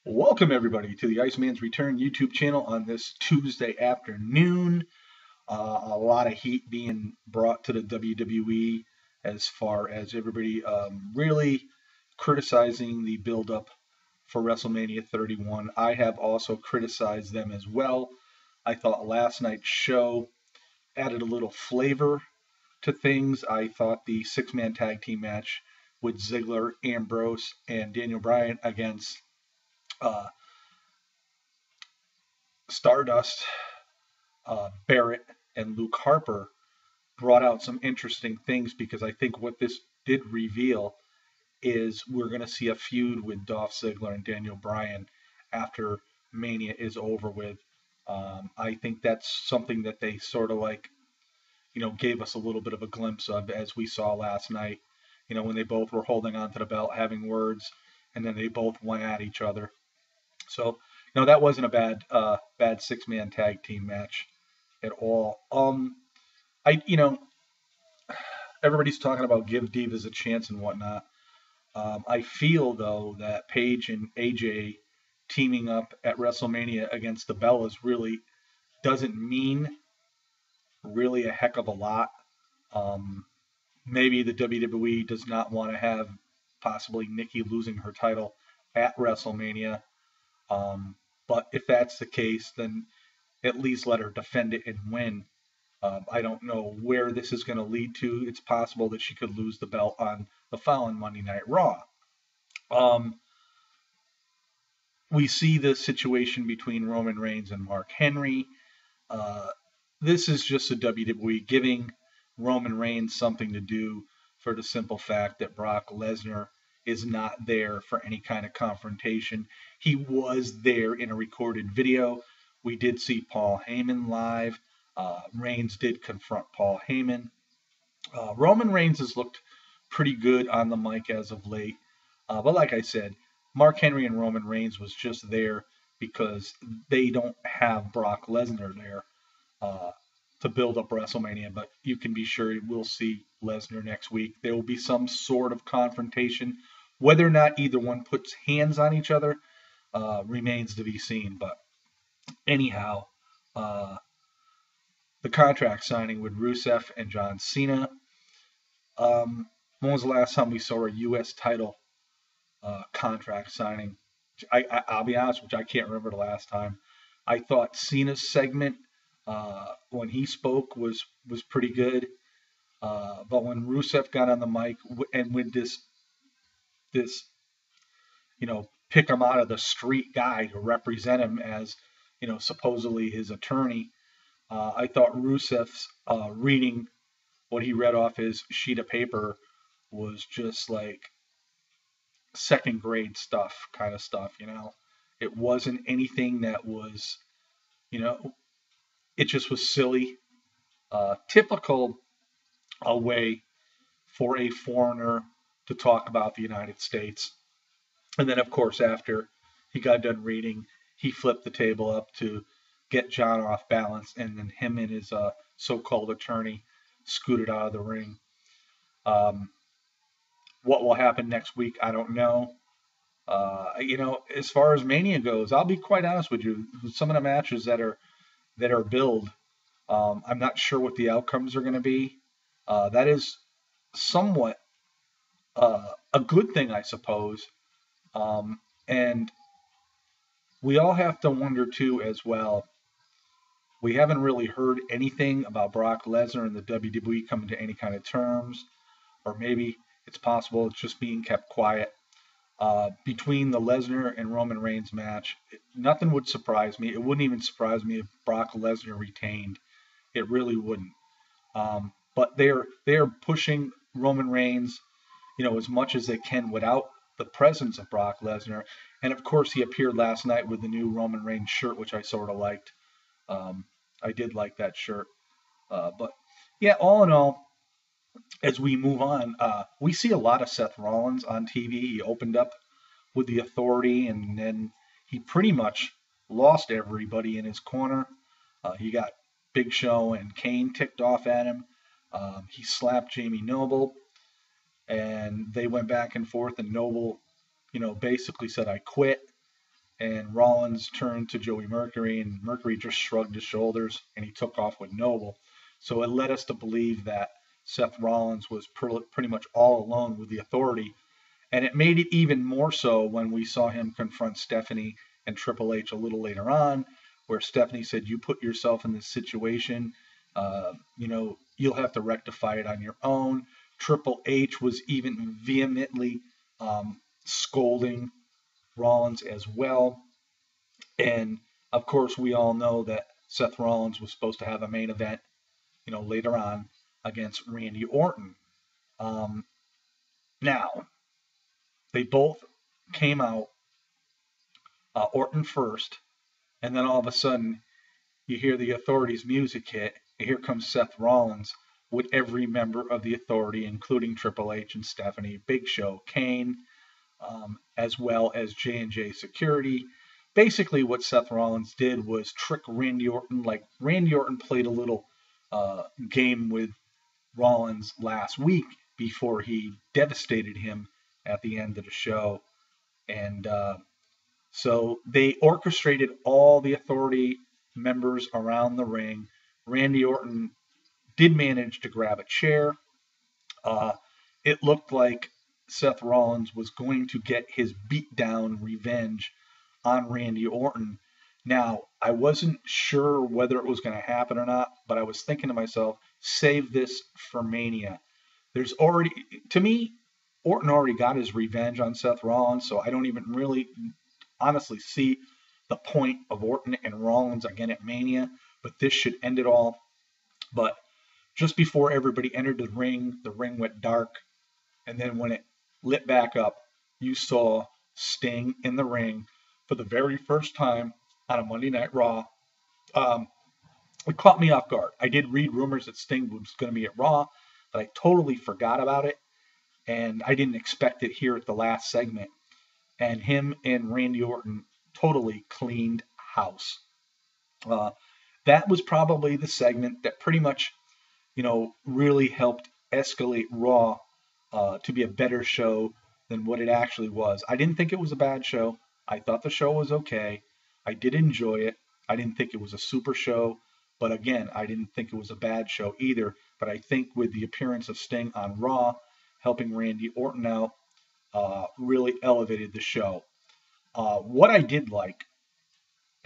Welcome, everybody, to the Iceman's Return YouTube channel on this Tuesday afternoon. A lot of heat being brought to the WWE as far as everybody really criticizing the build-up for WrestleMania 31. I have also criticized them as well. I thought last night's show added a little flavor to things. I thought the six-man tag team match with Ziggler, Ambrose, and Daniel Bryan against uh, Stardust, Barrett, and Luke Harper brought out some interesting things because I think what this did reveal is we're going to see a feud with Dolph Ziggler and Daniel Bryan after Mania is over with. I think that's something that they sort of gave us a little bit of a glimpse of as we saw last night, when they both were holding on to the belt, having words, and then they both went at each other. So, that wasn't a bad six-man tag team match at all. I, everybody's talking about give Divas a chance and whatnot. I feel though that Paige and AJ teaming up at WrestleMania against the Bellas really doesn't mean really a heck of a lot. Um, Maybe the WWE does not want to have possibly Nikki losing her title at WrestleMania. Um, but if that's the case, then at least let her defend it and win. I don't know where this is going to lead to. It's possible that she could lose the belt on the following Monday Night Raw. Um, we see the situation between Roman Reigns and Mark Henry. Uh, this is just the WWE giving Roman Reigns something to do for the simple fact that Brock Lesnar is not there for any kind of confrontation. He was there in a recorded video. We did see Paul Heyman live. Reigns did confront Paul Heyman. Roman Reigns has looked pretty good on the mic as of late. But like I said, Mark Henry and Roman Reigns was just there because they don't have Brock Lesnar there uh, to build up WrestleMania. But you can be sure we'll see Lesnar next week. There will be some sort of confrontation. Whether or not either one puts hands on each other remains to be seen. But anyhow, uh, the contract signing with Rusev and John Cena. When was the last time we saw a U.S. title contract signing? I'll be honest with you, I can't remember the last time. I thought Cena's segment when he spoke was pretty good, but when Rusev got on the mic and with this pick him out of the street guy to represent him as supposedly his attorney, I thought Rusev's reading what he read off his sheet of paper was just like second grade stuff, kind of stuff. It wasn't anything that was, you know, it just was silly. Typical a way for a foreigner to talk about the United States. And then, of course, after he got done reading, he flipped the table up to get John off balance, and then him and his so-called attorney scooted out of the ring. Um, what will happen next week, I don't know. As far as Mania goes, I'll be quite honest with you. Some of the matches that are billed, I'm not sure what the outcomes are going to be. That is somewhat a good thing, I suppose. And we all have to wonder too, as well. We haven't really heard anything about Brock Lesnar and the WWE coming to any kind of terms, or maybe it's possible it's just being kept quiet. Between the Lesnar and Roman Reigns match, nothing would surprise me. It wouldn't even surprise me if Brock Lesnar retained. It really wouldn't. But they're pushing Roman Reigns, as much as they can without the presence of Brock Lesnar. And of course, he appeared last night with the new Roman Reigns shirt, which I sort of liked. Um, I did like that shirt. But yeah, all in all, as we move on, we see a lot of Seth Rollins on TV. He opened up with the Authority, and then he pretty much lost everybody in his corner. He got Big Show and Kane ticked off at him. He slapped Jamie Noble, and they went back and forth, and Noble, basically said, "I quit." and Rollins turned to Joey Mercury, and Mercury just shrugged his shoulders and he took off with Noble. So it led us to believe that Seth Rollins was pretty much all alone with the Authority, and it made it even more so when we saw him confront Stephanie and Triple H a little later on, where Stephanie said, "You put yourself in this situation. You'll have to rectify it on your own." Triple H was even vehemently scolding Rollins as well. And of course, we all know that Seth Rollins was supposed to have a main event, later on against Randy Orton. Now, they both came out, Orton first, and then all of a sudden, you hear the Authority's music hit, and here comes Seth Rollins with every member of the Authority, including Triple H and Stephanie, Big Show, Kane, as well as J&J Security. Basically, what Seth Rollins did was trick Randy Orton. Like, Randy Orton played a little game with Rollins last week before he devastated him at the end of the show. And so they orchestrated all the Authority members around the ring. Randy Orton did manage to grab a chair. It looked like Seth Rollins was going to get his beatdown revenge on Randy Orton. Now, I wasn't sure whether it was going to happen or not, but I was thinking to myself, save this for Mania. There's already, to me, Orton already got his revenge on Seth Rollins, so I don't even really honestly see the point of Orton and Rollins again at Mania, but this should end it all. But just before everybody entered the ring went dark, and then when it lit back up, you saw Sting in the ring for the very first time on a Monday Night Raw. It caught me off guard. I did read rumors that Sting was going to be at Raw, but I totally forgot about it, and I didn't expect it here at the last segment. And him and Randy Orton totally cleaned house. That was probably the segment that pretty much, really helped escalate Raw to be a better show than what it actually was. I didn't think it was a bad show. I thought the show was okay. I did enjoy it. I didn't think it was a super show, but again, I didn't think it was a bad show either. But I think with the appearance of Sting on Raw, helping Randy Orton out, really elevated the show. What I did like,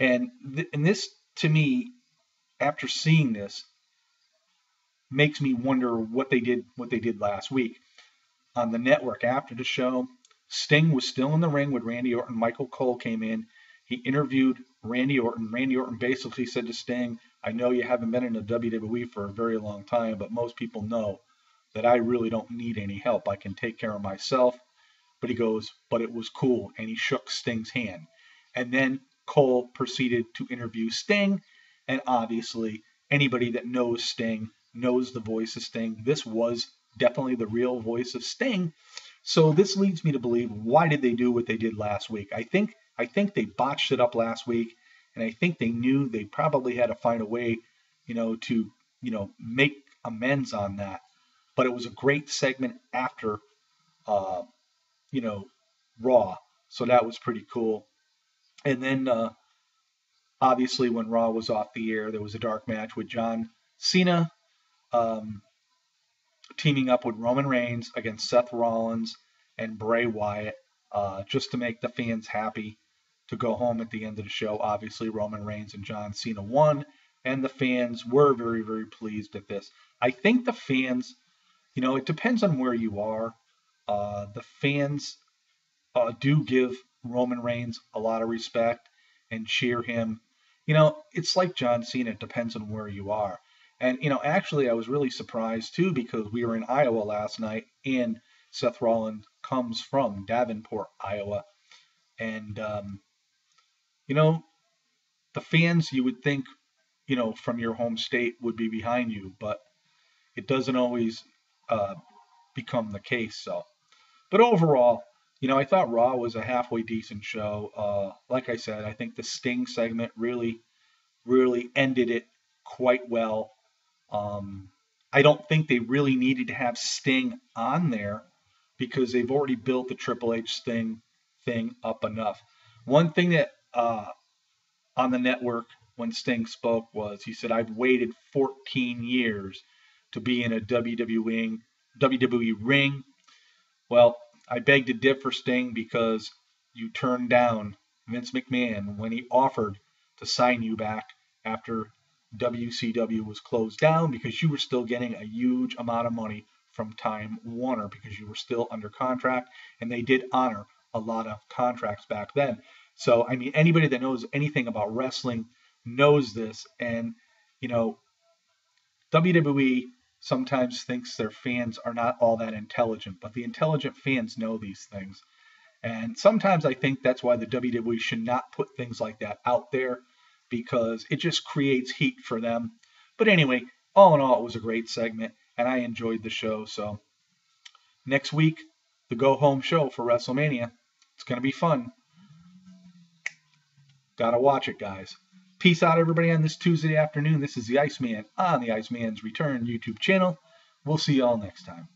and this to me, after seeing this, makes me wonder what they did last week on the network after the show. Sting was still in the ring with Randy Orton. Michael Cole came in. He interviewed Randy Orton. Randy Orton basically said to Sting, "I know you haven't been in the WWE for a very long time, but most people know that I really don't need any help. I can take care of myself." But he goes, "But it was cool." And he shook Sting's hand. And then Cole proceeded to interview Sting. And obviously, anybody that knows Sting knows the voice of Sting. This was definitely the real voice of Sting. So this leads me to believe, why did they do what they did last week? I think they botched it up last week, and I think they knew they probably had to find a way, to make amends on that. But it was a great segment after, Raw, so that was pretty cool. And then, obviously, when Raw was off the air, there was a dark match with John Cena teaming up with Roman Reigns against Seth Rollins and Bray Wyatt, just to make the fans happy to go home at the end of the show. Obviously, Roman Reigns and John Cena won, and the fans were very, very pleased at this. I think the fans, it depends on where you are. The fans do give Roman Reigns a lot of respect and cheer him. It's like John Cena. It depends on where you are. And, actually, I was really surprised, too, because we were in Iowa last night, and Seth Rollins comes from Davenport, Iowa. And, the fans, you would think, from your home state would be behind you, but it doesn't always become the case. So, but overall, I thought Raw was a halfway decent show. Like I said, I think the Sting segment really, really ended it quite well. I don't think they really needed to have Sting on there because they've already built the Triple H Sting thing up enough. One thing that on the network when Sting spoke was, he said, I've waited 14 years to be in a WWE ring. Well, I beg to differ, Sting, because you turned down Vince McMahon when he offered to sign you back after WCW was closed down, because you were still getting a huge amount of money from Time Warner because you were still under contract, and they did honor a lot of contracts back then. So, I mean, anybody that knows anything about wrestling knows this. And, you know, WWE sometimes thinks their fans are not all that intelligent, but the intelligent fans know these things. And sometimes I think that's why the WWE should not put things like that out there, because it just creates heat for them. But anyway, all in all, it was a great segment, and I enjoyed the show. So next week, the go-home show for WrestleMania. It's going to be fun. Gotta watch it, guys. Peace out, everybody, on this Tuesday afternoon. This is the Iceman on the Iceman's Return YouTube channel. We'll see you all next time.